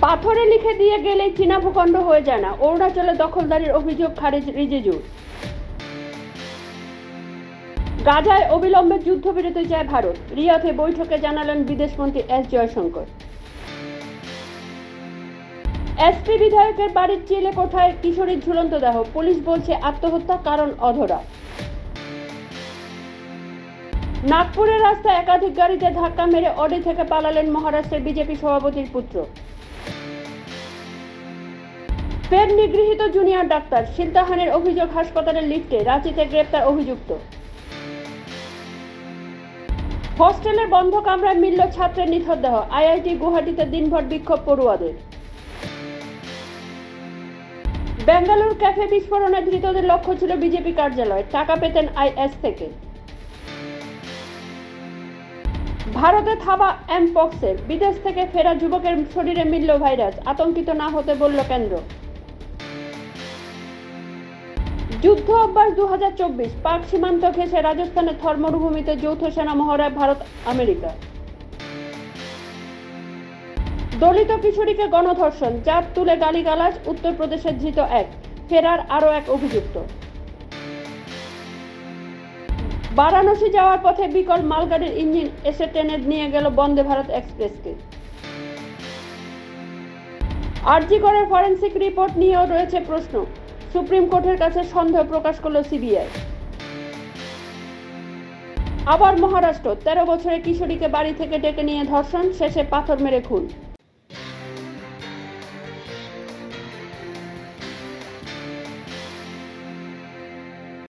পাথরে লিখে দিয়ে গেলেই চীনা ভূখণ্ড হয়ে যায় না, অরুণাচলে দখলদারির অভিযোগ খারিজ রিজিজুর। গাজায় অবিলম্বে যুদ্ধবিরতি চায় ভারত, রিয়াধে বৈঠকে জানালেন বিদেশমন্ত্রী এস জয়শঙ্কর। এসপি বিধায়কের বাড়ির চিলে কোঠায় কিশোরীর ঝুলন্ত দেহ, পুলিশ বলছে আত্মহত্যা, কারণ অধরা। নাগপুরের রাস্তায় একাধিক গাড়িতে ধাক্কা মেরে অডি থেকে পালালেন মহারাষ্ট্রের বিজেপি সভাপতির পুত্র। ফের নিগৃহীত জুনিয়র ডাক্তার, শিলতাহানির অভিযোগ হাসপাতালের লিফটে, রাঁচিতে গ্রেপ্তার অভিযুক্ত। হস্টেলের বন্ধ কামরায় মিলল ছাত্রের নিথর দেহ, আইআইটি গুয়াহাটিতে দিনভর বিক্ষোভ পড়ুয়াদের। বেঙ্গালুরু ক্যাফে বিস্ফোরণে ধৃতদের লক্ষ্য ছিল বিজেপি কার্যালয়, টাকা পেতেন আইএস থেকে। ভারতে থাবা এমপক্সের, বিদেশ থেকে ফেরা যুবকের শরীরে মিলল ভাইরাস, আতঙ্কিত না হতে বলল কেন্দ্র। যুদ্ধ অভ্যাস 2024, পাক সীমান্ত ঘেঁষে রাজস্থানের থর মরুভূমিতে যৌথ সেনা মহড়ায় ভারত আমেরিকা। দলিত কিশোরীকে গণধর্ষণ, জাত তুলে গালিগালাজ, উত্তরপ্রদেশের ধৃত এক, ফেরার আরও এক অভিযুক্ত। বারাণসী যাওয়ার পথে বিকল মালগাড়ির ইঞ্জিন এসে টেনে নিয়ে গেল বন্দে ভারত এক্সপ্রেসকে। আরজি করের ফরেনসিক রিপোর্ট নিয়েও রয়েছে প্রশ্ন, সুপ্রিম কোর্টের কাছে সন্দেহ প্রকাশ করল সিবিআই। আবার মহারাষ্ট্র, 13 বছরের কিশোরীকে বাড়ি থেকে ডেকে নিয়ে ধর্ষণ, শেষে পাথর মেরে খুন।